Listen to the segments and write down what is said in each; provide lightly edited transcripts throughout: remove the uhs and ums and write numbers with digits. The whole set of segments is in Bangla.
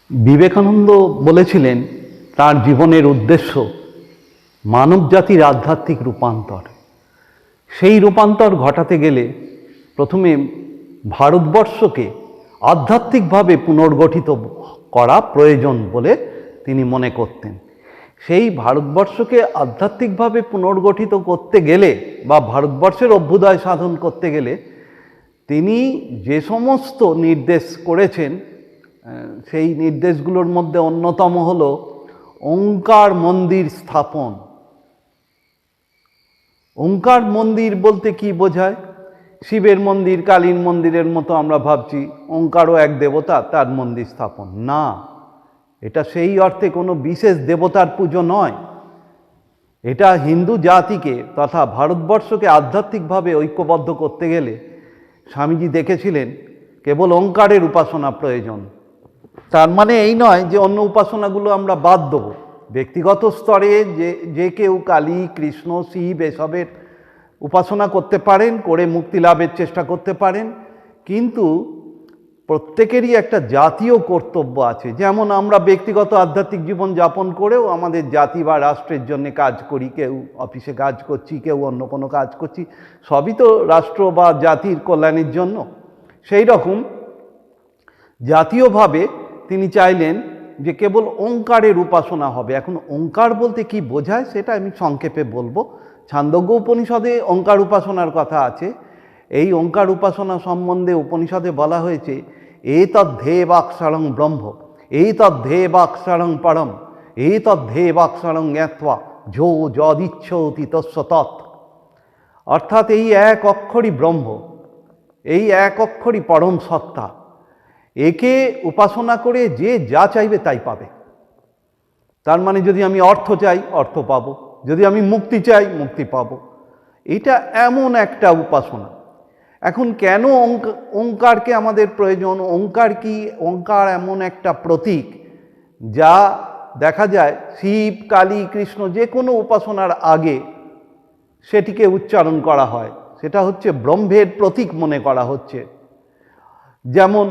বিবেকানন্দ বলেছিলেন তার জীবনের উদ্দেশ্য মানব জাতির আধ্যাত্মিক রূপান্তর। সেই রূপান্তর ঘটাতে গেলে প্রথমে ভারতবর্ষকে আধ্যাত্মিকভাবে পুনর্গঠিত করা প্রয়োজন বলে তিনি মনে করতেন। সেই ভারতবর্ষকে আধ্যাত্মিকভাবে পুনর্গঠিত করতে গেলে বা ভারতবর্ষের অভ্যুদয় সাধন করতে গেলে তিনি যে সমস্ত নির্দেশ করেছেন সেই নির্দেশগুলোর মধ্যে অন্যতম হল ওঙ্কার মন্দির স্থাপন। ওঙ্কার মন্দির বলতে কি বোঝায়? শিবের মন্দির, কালীর মন্দিরের মতো আমরা ভাবছি ওঙ্কারও এক দেবতা, তার মন্দির স্থাপন না। এটা সেই অর্থে কোনো বিশেষ দেবতার পুজো নয়। এটা হিন্দু জাতিকে তথা ভারতবর্ষকে আধ্যাত্মিকভাবে ঐক্যবদ্ধ করতে গেলে স্বামীজি দেখেছিলেন কেবল ওঙ্কারের উপাসনা প্রয়োজন। তার মানে এই নয় যে অন্য উপাসনাগুলো আমরা বাদ দেবো। ব্যক্তিগত স্তরে যে কেউ কালী, কৃষ্ণ, শিব এসবের উপাসনা করতে পারেন, করে মুক্তি লাভের চেষ্টা করতে পারেন, কিন্তু প্রত্যেকেরই একটা জাতীয় কর্তব্য আছে। যেমন আমরা ব্যক্তিগত আধ্যাত্মিক জীবন যাপন করেও আমাদের জাতি বা রাষ্ট্রের জন্য কাজ করি, কেউ অফিসে কাজ করছি, কেউ অন্য কোনো কাজ করছি, সবই তো রাষ্ট্র বা জাতির কল্যাণের জন্য। সেই রকম জাতীয়ভাবে তিনি চাইলেন যে কেবল ওঙ্কারের উপাসনা হবে। এখন ওঙ্কার বলতে কি বোঝায় সেটা আমি সংক্ষেপে বলবো। ছান্দোগ্য উপনিষদে ওঙ্কার উপাসনার কথা আছে। এই ওঙ্কার উপাসনা সম্বন্ধে উপনিষদে বলা হয়েছে এতদ্ধেবাক্ষরং ব্রহ্ম, এতদ্ধেবাক্ষরং পরম, এতদ্ধেবাক্ষরং জ্ঞাত্বা যো যদিচ্ছতি তস্য তৎ। অর্থাৎ এই এক অক্ষরই ব্রহ্ম, এই এক অক্ষরই পরম সত্তা। একে উপাসনা করে যে যা চাইবে তাই পাবে। তার মানে যদি আমি অর্থ চাই অর্থ পাবো, যদি আমি মুক্তি চাই মুক্তি পাবো। এটা এমন একটা উপাসনা। এখন কেন ওঙ্কারকে আমাদের প্রয়োজন? ওঙ্কার কি? ওঙ্কার এমন একটা প্রতীক যা দেখা যায় শিব, কালী, কৃষ্ণ যে কোনো উপাসনার আগে সেটিকে উচ্চারণ করা হয়। সেটা হচ্ছে ব্রহ্মের প্রতীক মনে করা হচ্ছে। যেমন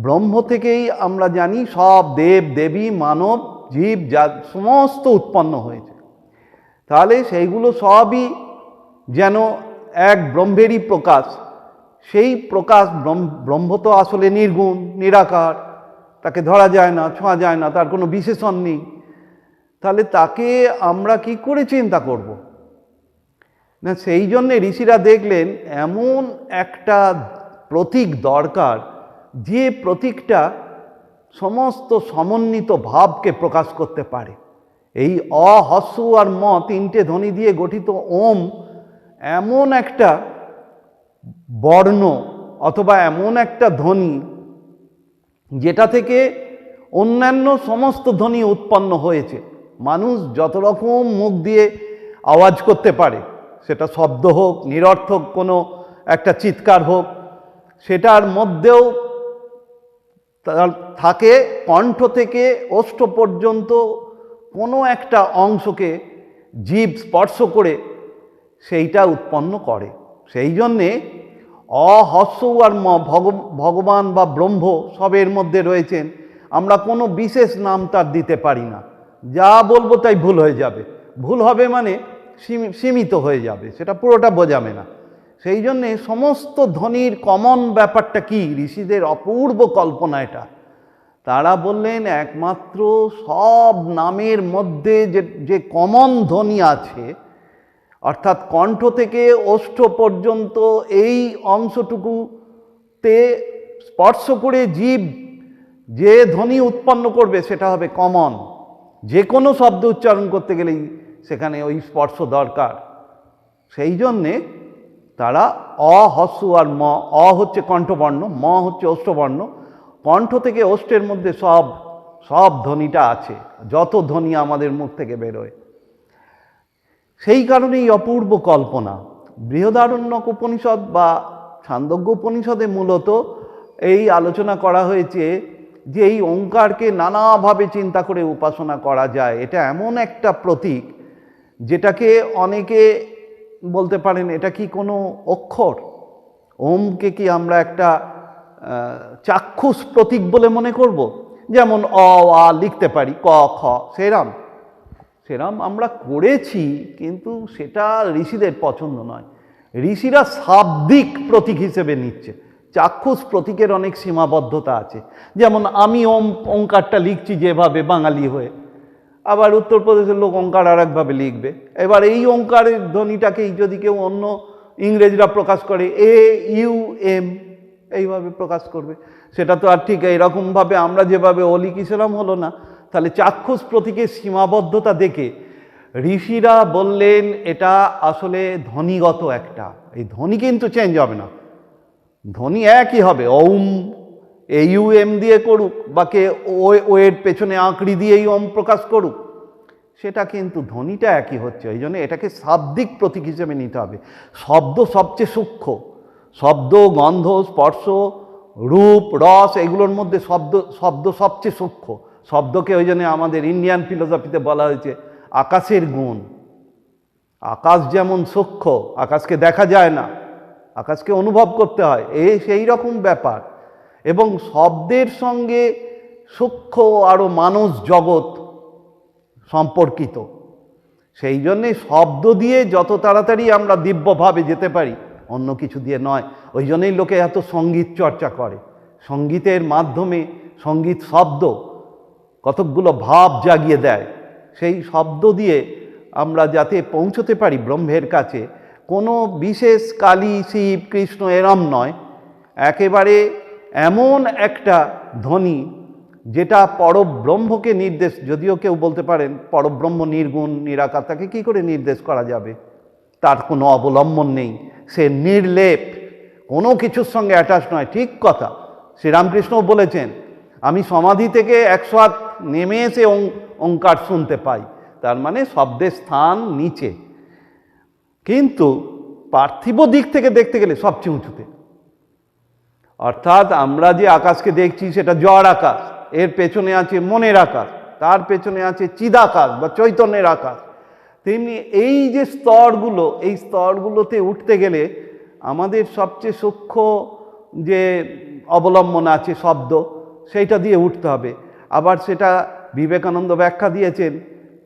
ব্রহ্ম থেকেই আমরা জানি সব দেব দেবী, মানব, জীব যা সমস্ত উৎপন্ন হয়েছে। তাহলে সেইগুলো সবই যেন এক ব্রহ্মেরই প্রকাশ। সেই প্রকাশ ব্রহ্ম তো আসলে নির্গুণ, নিরাকার, তাকে ধরা যায় না, ছোঁয়া যায় না, তার কোনো বিশেষণ নেই। তাহলে তাকে আমরা কি করে চিন্তা করব? না, সেই জন্যে ঋষিরা দেখলেন এমন একটা প্রতীক দরকার যে প্রতীকটা সমস্ত সমন্বিত ভাবকে প্রকাশ করতে পারে। এই অ, হস্য আর ম তিনটে ধ্বনি দিয়ে গঠিত ওম এমন একটা বর্ণ অথবা এমন একটা ধ্বনি যেটা থেকে অন্যান্য সমস্ত ধ্বনি উৎপন্ন হয়েছে। মানুষ যত রকম মুখ দিয়ে আওয়াজ করতে পারে, সেটা শব্দ হোক, নিরর্থক কোনো একটা চিৎকার হোক, সেটার মধ্যেও থাকে কণ্ঠ থেকে ওষ্ঠ পর্যন্ত কোনো একটা অংশকে জীব স্পর্শ করে সেইটা উৎপন্ন করে। সেই জন্যে অ, হস্য আর ম ভগবান বা ব্রহ্ম সবের মধ্যে রয়েছেন। আমরা কোনো বিশেষ নাম তার দিতে পারি না। যা বলবো তাই ভুল হয়ে যাবে। ভুল হবে মানে সীমিত হয়ে যাবে, সেটা পুরোটা বোঝাবে না। সেই জন্যে সমস্ত ধ্বনির কমন ব্যাপারটা কি? ঋষিদের অপূর্ব কল্পনা এটা। তারা বললেন একমাত্র সব নামের মধ্যে যে কমন ধ্বনি আছে, অর্থাৎ কণ্ঠ থেকে ওষ্ঠ পর্যন্ত এই অংশটুকুতে স্পর্শ করে জীব যে ধ্বনি উৎপন্ন করবে সেটা হবে কমন। যে কোনো শব্দ উচ্চারণ করতে গেলেই সেখানে ওই স্পর্শ দরকার। সেই জন্যে তারা অ, হস্য আর ম, অ হচ্ছে কণ্ঠবর্ণ, ম হচ্ছে ওষ্ঠবর্ণ। কণ্ঠ থেকে ওষ্ঠের মধ্যে সব ধ্বনিটা আছে, যত ধ্বনি আমাদের মুখ থেকে বেরোয়। সেই কারণেই অপূর্ব কল্পনা। বৃহদারণ্যক উপনিষদ বা ছান্দোগ্য উপনিষদে মূলত এই আলোচনা করা হয়েছে যে এই ওঙ্কারকে নানাভাবে চিন্তা করে উপাসনা করা যায়। এটা এমন একটা প্রতীক যেটাকে অনেকে বলতে পারেন এটা কি কোনো অক্ষর? ওমকে কি আমরা একটা চাক্ষুষ প্রতীক বলে মনে করব? যেমন অ আ লিখতে পারি, ক খ, সেরাম সেরাম আমরা করেছি, কিন্তু সেটা ঋষিদের পছন্দ নয়। ঋষিরা শাব্দিক প্রতীক হিসেবে নিচ্ছে। চাক্ষুষ প্রতীকের অনেক সীমাবদ্ধতা আছে। যেমন আমি ওঙ্কারটা লিখছি যেভাবে বাঙালি হয়ে, আবার উত্তরপ্রদেশের লোক ওঙ্কার আর একভাবে লিখবে। এবার এই ওঙ্কারের ধ্বনিটাকেই যদি কেউ অন্য ইংরেজরা প্রকাশ করে AUM এইভাবে প্রকাশ করবে, সেটা তো আর ঠিক এরকমভাবে আমরা যেভাবে ও লিখি সেরকম হলো না। তাহলে চাক্ষুষ প্রতীকের সীমাবদ্ধতা দেখে ঋষিরা বললেন এটা আসলে ধ্বনিগত একটা, এই ধ্বনি কিন্তু চেঞ্জ হবে না, ধ্বনি একই হবে। AUM দিয়ে করুক বা কে ও এর পেছনে আঁকড়ি দিয়েই ওম প্রকাশ করুক, সেটা কিন্তু ধ্বনিটা একই হচ্ছে। এই জন্য এটাকে শাব্দিক প্রতীক হিসেবে নিতে হবে। শব্দ সবচেয়ে সূক্ষ্ম, শব্দ, গন্ধ, স্পর্শ, রূপ, রস, এগুলোর মধ্যে শব্দ সবচেয়ে সূক্ষ্ম। শব্দকে ওই জন্য আমাদের ইন্ডিয়ান ফিলোসফিতে বলা হয়েছে আকাশের গুণ। আকাশ যেমন সূক্ষ্ম, আকাশকে দেখা যায় না, আকাশকে অনুভব করতে হয়, সেই রকম ব্যাপার। এবং শব্দের সঙ্গে সূক্ষ্ম আরও মানস জগৎ সম্পর্কিত। সেই জন্যে শব্দ দিয়ে যত তাড়াতাড়ি আমরা দিব্যভাবে যেতে পারি, অন্য কিছু দিয়ে নয়। ওই জন্যই লোকে এত সঙ্গীত চর্চা করে। সঙ্গীতের মাধ্যমে, সঙ্গীত শব্দ কতকগুলো ভাব জাগিয়ে দেয়। সেই শব্দ দিয়ে আমরা যাতে পৌঁছতে পারি ব্রহ্মের কাছে, কোনো বিশেষ কালী, শিব, কৃষ্ণ এরম নয়, একেবারে এমন একটা ধ্বনি যেটা পরব্রহ্মকে নির্দেশ। যদিও কেউ বলতে পারেন পরব্রহ্ম নির্গুণ, নিরাকার, তাকে কী করে নির্দেশ করা যাবে? তার কোনো অবলম্বন নেই, সে নির্লেপ, কোনো কিছুর সঙ্গে অ্যাটাচ নয়। ঠিক কথা, শ্রীরামকৃষ্ণও বলেছেন আমি সমাধি থেকে 100 হাত নেমে এসে ওঙ্কার শুনতে পাই। তার মানে শব্দের স্থান নিচে, কিন্তু পার্থিব দিক থেকে দেখতে গেলে সবচেয়ে উঁচুতে। অর্থাৎ আমরা যে আকাশকে দেখছি সেটা জড় আকাশ, এর পেছনে আছে মনের আকাশ, তার পেছনে আছে চিদাকাশ বা চৈতন্যের আকাশ। তেমনি এই যে স্তরগুলো, এই স্তরগুলোতে উঠতে গেলে আমাদের সবচেয়ে সূক্ষ্ম যে অবলম্বন আছে শব্দ, সেইটা দিয়ে উঠতে হবে। আবার সেটা বিবেকানন্দ ব্যাখ্যা দিয়েছেন,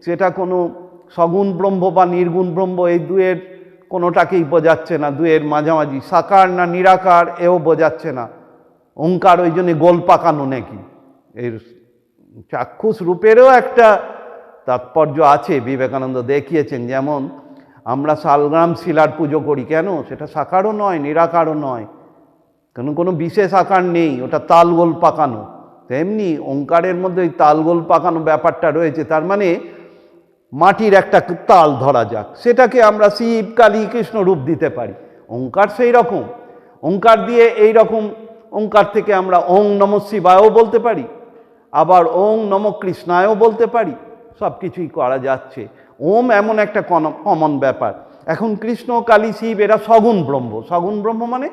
সেটা কোনো সগুণ ব্রহ্ম বা নির্গুণ ব্রহ্ম, এই দুয়ের কোনোটাকেই বোঝাচ্ছে না, দুয়ের মাঝামাঝি, সাকার না নিরাকার এও বোঝাচ্ছে না। ওঙ্কার ওই জন্যে গোল পাকানো নাকি, এর চাক্ষুষ রূপেরও একটা তাৎপর্য আছে, বিবেকানন্দ দেখিয়েছেন। যেমন আমরা শালগ্রাম শিলার পুজো করি, কেন? সেটা সাকারও নয়, নিরাকারও নয়, কোনো বিশেষ আকার নেই, ওটা তালগোল পাকানো। তেমনি ওঙ্কারের মধ্যে ওই তালগোল পাকানো ব্যাপারটা রয়েছে। তার মানে মাটির একটা তাল ধরা যাক, সেটাকে আমরা শিব, কালী, কৃষ্ণ রূপ দিতে পারি। ওঙ্কার সেই রকম, ওঙ্কার দিয়ে এই রকম ওঙ্কার থেকে আমরা ওং নম শিবায়ও বলতে পারি, আবার ওং নম কৃষ্ণায়ও বলতে পারি, সব কিছুই করা যাচ্ছে। ওম এমন একটা কমন ব্যাপার। এখন কৃষ্ণ, কালী, শিব এরা সগুণ ব্রহ্ম। সগুণ ব্রহ্ম মানে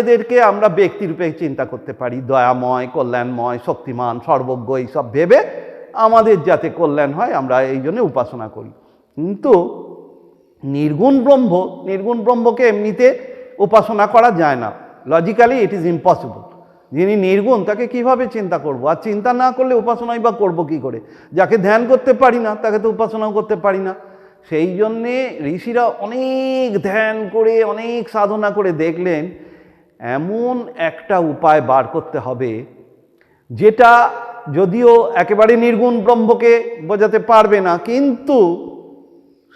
এদেরকে আমরা ব্যক্তিরূপে চিন্তা করতে পারি, দয়াময়, কল্যাণময়, শক্তিমান, সর্বজ্ঞ, এইসব ভেবে আমাদের যাতে কল্যাণ হয় আমরা এই জন্য উপাসনা করি। কিন্তু নির্গুণ ব্রহ্মকে এমনিতে উপাসনা করা যায় না, লজিক্যালি ইট ইজ ইম্পসিবল। যিনি নির্গুণ তাকে কিভাবে চিন্তা করব? আর চিন্তা না করলে উপাসনাই বা করবো কী করে? যাকে ধ্যান করতে পারি না তাকে তো উপাসনাও করতে পারি না। সেই জন্যে ঋষিরা অনেক ধ্যান করে, অনেক সাধনা করে দেখলেন এমন একটা উপায় বার করতে হবে যেটা যদিও একেবারে নির্গুণ ব্রহ্মকে বোঝাতে পারবে না, কিন্তু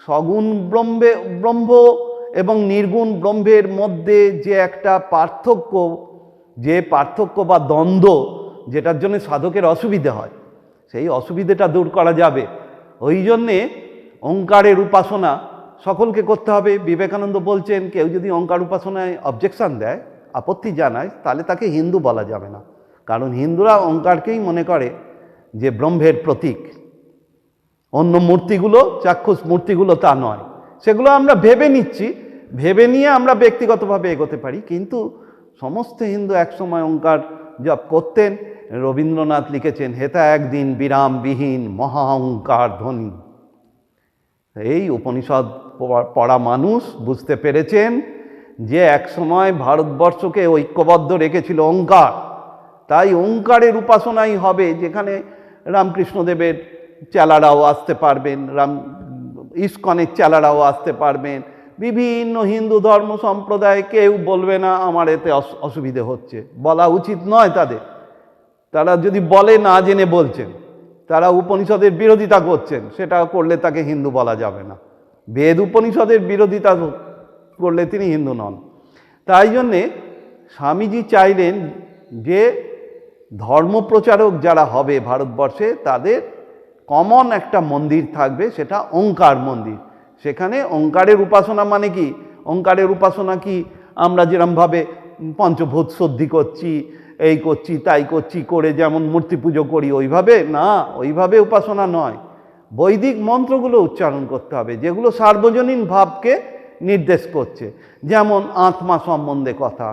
সগুণ ব্রহ্ম এবং নির্গুণ ব্রহ্মের মধ্যে যে একটা পার্থক্য, যে পার্থক্য বা দ্বন্দ্ব যেটার জন্য সাধকের অসুবিধে হয়, সেই অসুবিধেটা দূর করা যাবে। ওই জন্যে ওঙ্কারের উপাসনা সকলকে করতে হবে। বিবেকানন্দ বলছেন কেউ যদি ওঙ্কার উপাসনায় অবজেকশন দেয়, আপত্তি জানায়, তাহলে তাকে হিন্দু বলা যাবে না। কারণ হিন্দুরা ওঙ্কারকেই মনে করে যে ব্রহ্মের প্রতীক, অন্য মূর্তিগুলো, চাক্ষুষ মূর্তিগুলো তা নয়। সেগুলো আমরা ভেবে নিচ্ছি, ভেবে নিয়ে আমরা ব্যক্তিগতভাবে এগোতে পারি, কিন্তু সমস্ত হিন্দু একসময় ওঙ্কার জপ করতেন। রবীন্দ্রনাথ লিখেছেন হেতা একদিন বিরামবিহীন মহা ওঙ্কার ধ্বনি। এই উপনিষদ পড়া মানুষ বুঝতে পেরেছেন যে একসময় ভারতবর্ষকে ঐক্যবদ্ধ রেখেছিল ওঙ্কার, তাই ওঙ্কারের উপাসনাই হবে, যেখানে রামকৃষ্ণদেবের চেলারাও আসতে পারবেন, ইস্কনের চেলারাও আসতে পারবেন, বিভিন্ন হিন্দু ধর্ম সম্প্রদায় কেউ বলবে না আমার এতে অসুবিধে হচ্ছে, বলা উচিত নয় তাদের। তারা যদি বলে না জেনে বলছেন, তারা উপনিষদের বিরোধিতা করছেন, সেটা করলে তাকে হিন্দু বলা যাবে না। বেদ উপনিষদের বিরোধিতা করলে তিনি হিন্দু নন। তাই জন্যে স্বামীজি চাইলেন যে ধর্মপ্রচারক যারা হবে ভারতবর্ষে তাদের কমন একটা মন্দির থাকবে, সেটা ওঙ্কার মন্দির। সেখানে ওঙ্কারের উপাসনা মানে কি? ওঙ্কারের উপাসনা কি আমরা যেরমভাবে পঞ্চভূত শুদ্ধি করছি, এই করছি তাই করছি করে যেমন মূর্তি পুজো করি ওইভাবে না, ওইভাবে উপাসনা নয়। বৈদিক মন্ত্রগুলো উচ্চারণ করতে হবে, যেগুলো সার্বজনীন ভাবকে নির্দেশ করছে। যেমন আত্মা সম্বন্ধে কথা,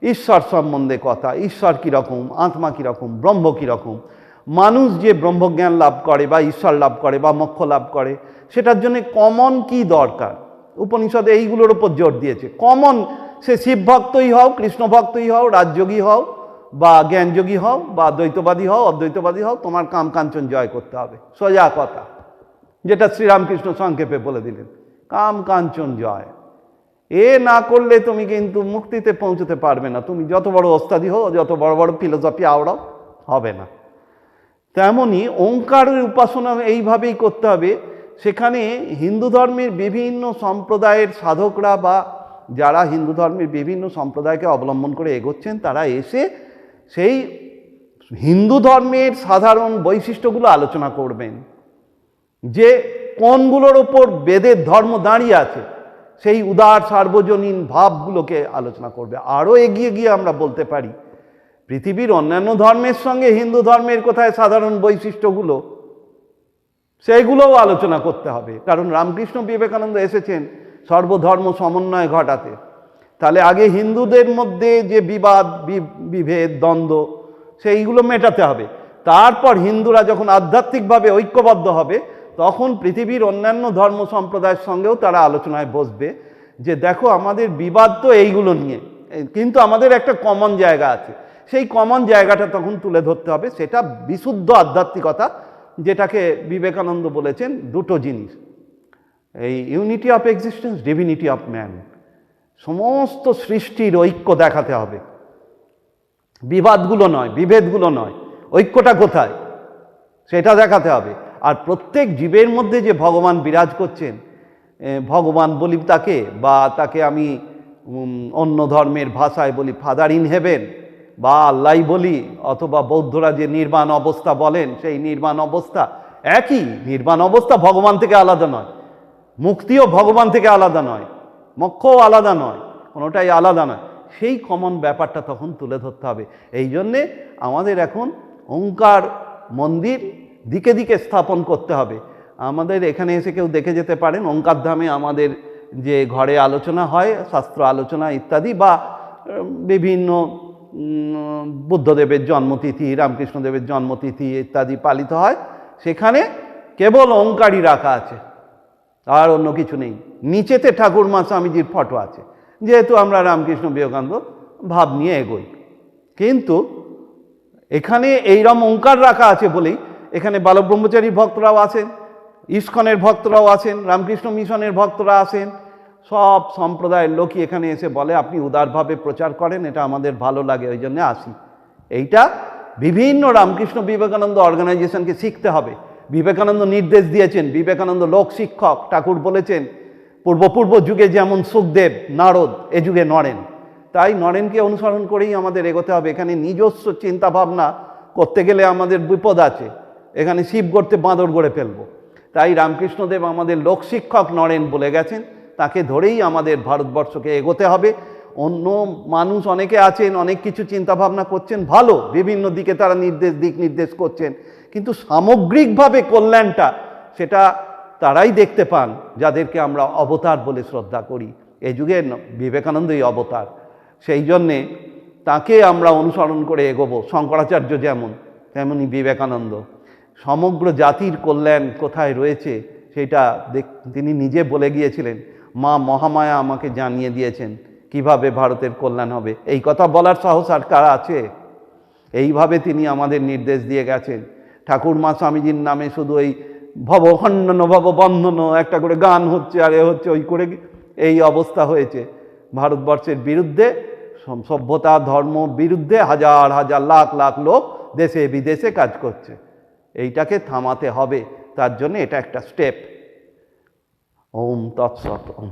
ঈশ্বর সম্বন্ধে কথা, ঈশ্বর কীরকম, আত্মা কীরকম, ব্রহ্ম কীরকম, মানুষ যে ব্রহ্মজ্ঞান লাভ করে বা ঈশ্বর লাভ করে বা মোক্ষ লাভ করে, সেটার জন্য কমন কি দরকার, উপনিষদে এইগুলোর ওপর জোর দিয়েছে। কমন, সে শিব ভক্তই হও, কৃষ্ণ ভক্তই হও, রাজযোগী হও বা জ্ঞানযোগী হও বা দ্বৈতবাদী হও, অদ্বৈতবাদী হও, তোমার কাম কাঞ্চন জয় করতে হবে। সোজা কথা, যেটা শ্রীরামকৃষ্ণ সংক্ষেপে বলে দিলেন, কাম কাঞ্চন জয়। এ না করলে তুমি কিন্তু মুক্তিতে পৌঁছতে পারবে না। তুমি যত বড় ওস্তাদি হও, যত বড় বড় ফিলোসফি আওড়াও, হবে না। তেমনি ওঙ্কারের উপাসনা এইভাবেই করতে হবে। সেখানে হিন্দু ধর্মের বিভিন্ন সম্প্রদায়ের সাধকরা বা যারা হিন্দু ধর্মের বিভিন্ন সম্প্রদায়কে অবলম্বন করে এগোচ্ছেন, তারা এসে সেই হিন্দু ধর্মের সাধারণ বৈশিষ্ট্যগুলো আলোচনা করবেন, যে কোনগুলোর ওপর বেদের ধর্ম দাঁড়িয়ে আছে, সেই উদার সার্বজনীন ভাবগুলোকে আলোচনা করবে। আরও এগিয়ে গিয়ে আমরা বলতে পারি, পৃথিবীর অন্যান্য ধর্মের সঙ্গে হিন্দু ধর্মের কোথায় সাধারণ বৈশিষ্ট্যগুলো, সেইগুলোও আলোচনা করতে হবে। কারণ রামকৃষ্ণ বিবেকানন্দ এসেছেন সর্বধর্ম সমন্বয় ঘটাতে। তাহলে আগে হিন্দুদের মধ্যে যে বিবাদ বিভেদ দ্বন্দ্ব, সেইগুলো মেটাতে হবে। তারপর হিন্দুরা যখন আধ্যাত্মিকভাবে ঐক্যবদ্ধ হবে, তখন পৃথিবীর অন্যান্য ধর্ম সম্প্রদায়ের সঙ্গেও তারা আলোচনায় বসবে, যে দেখো আমাদের বিবাদ তো এইগুলো নিয়ে, কিন্তু আমাদের একটা কমন জায়গা আছে। সেই কমন জায়গাটা তখন তুলে ধরতে হবে। সেটা বিশুদ্ধ আধ্যাত্মিকতা, যেটাকে বিবেকানন্দ বলেছেন দুটো জিনিস, এই unity of existence, divinity of man. সমস্ত সৃষ্টির ঐক্য দেখাতে হবে, বিবাদগুলো নয়, বিভেদগুলো নয়। ঐক্যটা কোথায় সেটা দেখাতে হবে। আর প্রত্যেক জীবের মধ্যে যে ভগবান বিরাজ করছেন, ভগবান বলি তাকে, বা তাকে আমি অন্য ধর্মের ভাষায় বলি ফাদার ইন হেভেন বা আল্লাহ বলি, অথবা বৌদ্ধরা যে নির্বাণ অবস্থা বলেন, সেই নির্বাণ অবস্থা একই। নির্বাণ অবস্থা ভগবান থেকে আলাদা নয়, মুক্তিও ভগবান থেকে আলাদা নয়, মোক্ষও আলাদা নয়, কোনোটাই আলাদা নয়। সেই কমন ব্যাপারটা তখন তুলে ধরতে হবে। এই জন্যে আমাদের এখন ওঙ্কার মন্দির দিকে দিকে স্থাপন করতে হবে। আমাদের এখানে এসে কেউ দেখে যেতে পারেন, ওঙ্কার ধামে আমাদের যে ঘরে আলোচনা হয়, শাস্ত্র আলোচনা ইত্যাদি, বা বিভিন্ন বুদ্ধদেবের জন্মতিথি, রামকৃষ্ণদেবের জন্মতিথি ইত্যাদি পালিত হয়, সেখানে কেবল ওঙ্কারই রাখা আছে, আর অন্য কিছু নেই। নিচেতে ঠাকুরমা স্বামীজির ফটো আছে, যেহেতু আমরা রামকৃষ্ণ বিবেকানন্দ ভাব নিয়ে এগোই। কিন্তু এখানে এইরকম ওঙ্কার রাখা আছে বলেই এখানে বালব্রহ্মচারীর ভক্তরাও আছেন, ইস্কনের ভক্তরাও আছেন, রামকৃষ্ণ মিশনের ভক্তরা আছেন, সব সম্প্রদায়ের লোকই এখানে এসে বলে আপনি উদারভাবে প্রচার করেন, এটা আমাদের ভালো লাগে, ওই জন্য আসি। এইটা বিভিন্ন রামকৃষ্ণ বিবেকানন্দ অর্গানাইজেশনকে শিখতে হবে। বিবেকানন্দ নির্দেশ দিয়েছেন, বিবেকানন্দ লোক শিক্ষক। ঠাকুর বলেছেন পূর্ব যুগে যেমন সুখদেব, নারদ, এ যুগে নরেন। তাই নরেনকে অনুসরণ করেই আমাদের এগোতে হবে। এখানে নিজস্ব চিন্তা ভাবনা করতে গেলে আমাদের বিপদ আছে, এখানে শিব গড়তে বাঁদর গড়ে ফেলবো। তাই রামকৃষ্ণদেব আমাদের লোক শিক্ষক নরেন বলে গেছেন, তাকে ধরেই আমাদের ভারতবর্ষকে এগোতে হবে। অন্য মানুষ অনেকে আছেন, অনেক কিছু চিন্তা ভাবনা করছেন, ভালো, বিভিন্ন দিকে তারা দিক নির্দেশ করছেন, কিন্তু সামগ্রিকভাবে কল্যাণটা সেটা তারাই দেখতে পান যাদেরকে আমরা অবতার বলে শ্রদ্ধা করি। এই যুগে বিবেকানন্দই অবতার, সেই জন্যে তাকে আমরা অনুসরণ করে এগোবো। শঙ্করাচার্য যেমন, তেমনি বিবেকানন্দ। সমগ্র জাতির কল্যাণ কোথায় রয়েছে সেটা তিনি নিজে বলে গিয়েছিলেন, মা মহামায়া আমাকে জানিয়ে দিয়েছেন কিভাবে ভারতের কল্যাণ হবে। এই কথা বলার সাহস আর কার আছে? এইভাবে তিনি আমাদের নির্দেশ দিয়ে গেছেন। ঠাকুরমা স্বামীজির নামে শুধু এই ভব খণ্ডন ভব বন্ধন একটা করে গান হচ্ছে আর এ হচ্ছে, ওই করে এই অবস্থা হয়েছে। ভারতবর্ষের বিরুদ্ধে, সভ্যতা ধর্ম বিরুদ্ধে হাজার হাজার লাখ লাখ লোক দেশে বিদেশে কাজ করছে। এইটাকে থামাতে হবে, তার জন্য এটা একটা স্টেপ। ওম তৎসৎ। ওম।